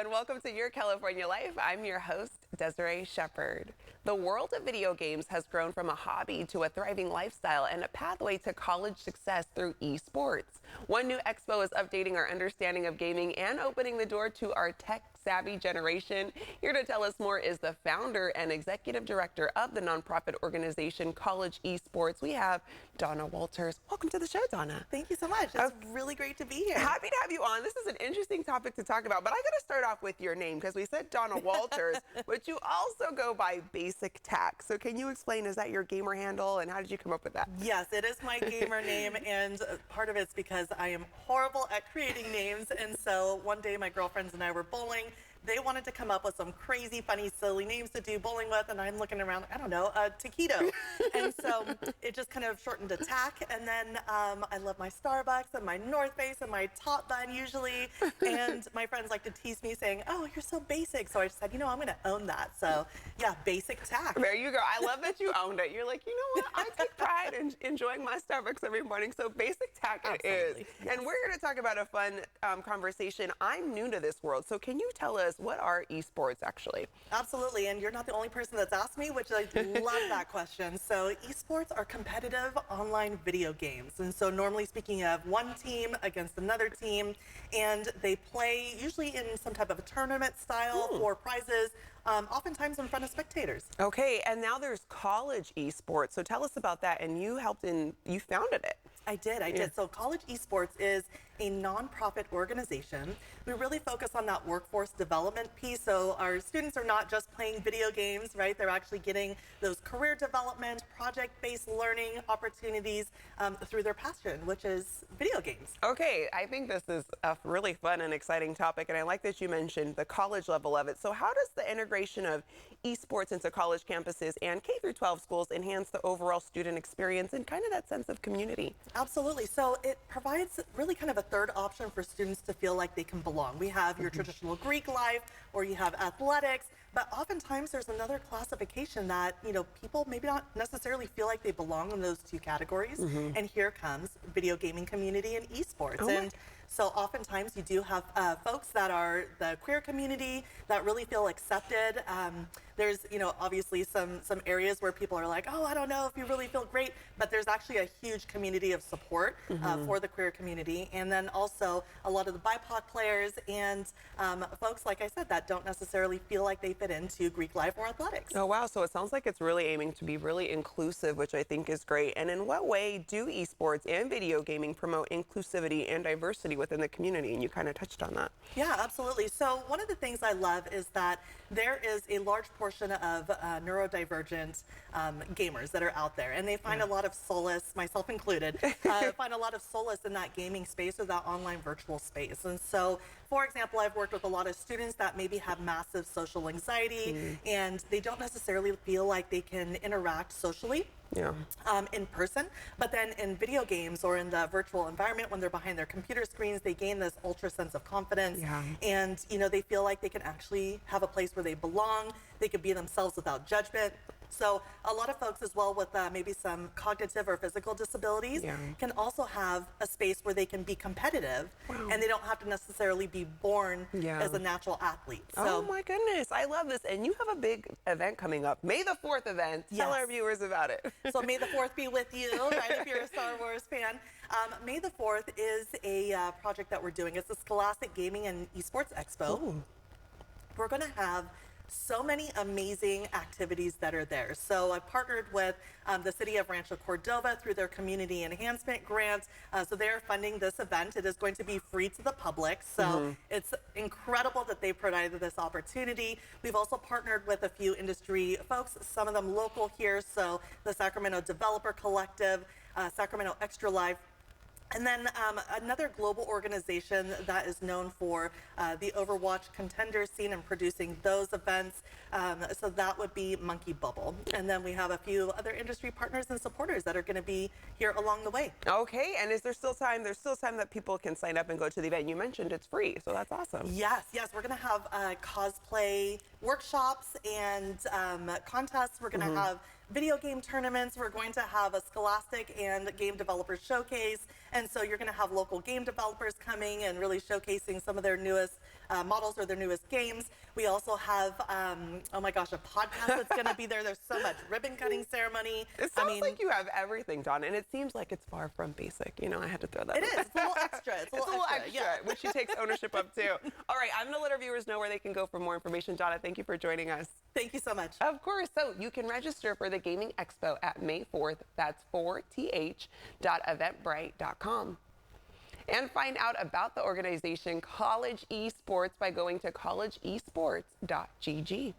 and welcome to Your California Life. I'm your host, Desiree Shepard. The world of video games has grown from a hobby to a thriving lifestyle and a pathway to college success through esports. One new expo is updating our understanding of gaming and opening the door to our tech-savvy generation. Here to tell us more is the founder and executive director of the nonprofit organization College Esports. We have Donna Walters. Welcome to the show, Donna. Thank you so much. It's really great to be here. Happy to have you on. This is an interesting topic to talk about, but I got to start off with your name because we said Donna Walters, but you also go by Basic Tack. So can you explain, is that your gamer handle and how did you come up with that? Yes, it is my gamer name, and part of it's because I am horrible at creating names, and so one day my girlfriends and I were bowling. They wanted to come up with some crazy, funny, silly names to do bowling with, and I'm looking around, I don't know, taquito. And so it just kind of shortened to tack, and then I love my Starbucks and my North Face and my top bun usually, and my friends like to tease me saying, oh, you're so basic. So I just said, you know, I'm gonna own that. So yeah, Basic Tack. There you go. I love that you owned it. You're like, you know what? I take pride in enjoying my Starbucks every morning. So Basic Tack it is. Yes. And we're here to talk about a fun conversation. I'm new to this world. So can you tell us, what are esports actually? Absolutely, and you're not the only person that's asked me, which I love that question. So esports are competitive online video games. And so normally speaking, you have one team against another team, and they play usually in some type of a tournament style for prizes, oftentimes in front of spectators. Okay, and now there's college esports. So tell us about that. And you founded it. I did. So College Esports is a nonprofit organization. We really focus on that workforce development piece. So our students are not just playing video games, right? They're actually getting those career development, project-based learning opportunities through their passion, which is video games. Okay, I think this is a really fun and exciting topic, and I like that you mentioned the college level of it. So how does the integration of esports into college campuses and K-12 schools enhance the overall student experience and kind of that sense of community? Absolutely. So it provides really kind of a third option for students to feel like they can belong. We have your traditional Greek life, or you have athletics, but oftentimes there's another classification that, you know, people maybe not necessarily feel like they belong in those two categories. And here comes video gaming community and esports. And so oftentimes you do have folks that are the queer community that really feel accepted. There's, you know, obviously some areas where people are like, oh, I don't know if you really feel great, but there's actually a huge community of support for the queer community. And then also a lot of the BIPOC players and folks, like I said, that don't necessarily feel like they fit into Greek life or athletics. Oh, wow. So it sounds like it's really aiming to be really inclusive, which I think is great. And in what way do esports and video gaming promote inclusivity and diversity within the community? And you kind of touched on that. Yeah, absolutely. So one of the things I love is that there is a large portion of neurodivergent gamers that are out there, and they find a lot of solace, myself included, find a lot of solace in that gaming space or that online virtual space. And so, for example, I've worked with a lot of students that maybe have massive social anxiety and they don't necessarily feel like they can interact socially. In person, but then in video games or in the virtual environment, when they're behind their computer screens, they gain this ultra sense of confidence, and you know, they feel like they can actually have a place where they belong. They can be themselves without judgment. So a lot of folks as well with maybe some cognitive or physical disabilities can also have a space where they can be competitive, and they don't have to necessarily be born as a natural athlete. So, oh my goodness, I love this. And you have a big event coming up, May the 4th event. Tell our viewers about it. So May the 4th be with you, right, if you're a Star Wars fan. May the 4th is a project that we're doing. It's the Scholastic Gaming and Esports Expo. We're going to have so many amazing activities that are there. So I partnered with the city of Rancho Cordova through their community enhancement grant. So they're funding this event. It is going to be free to the public. So it's incredible that they provided this opportunity. We've also partnered with a few industry folks, some of them local here. So the Sacramento Developer Collective, Sacramento Extra Life, and then another global organization that is known for the Overwatch contender scene and producing those events. So that would be Monkey Bubble. And then we have a few other industry partners and supporters that are going to be here along the way. Okay, and is there still time? There's still time that people can sign up and go to the event. You mentioned it's free, so that's awesome. Yes, we're going to have cosplay workshops and contests. We're going to have video game tournaments. We're going to have a Scholastic and Game Developers Showcase. And so you're going to have local game developers coming and really showcasing some of their newest models or their newest games. We also have, oh my gosh, a podcast that's going to be there. There's so much ribbon cutting ceremony. It sounds like you have everything, Dawn, and it seems like it's far from basic. You know, I had to throw that. It is. It's a little extra. It's a little extra, yeah. which she takes ownership of too. All right, I'm going to let our viewers know where they can go for more information. Donna, thank you for joining us. Thank you so much. Of course. So you can register for the Gaming Expo at May 4th. That's 4th.eventbrite.com. And find out about the organization College Esports by going to collegeesports.gg.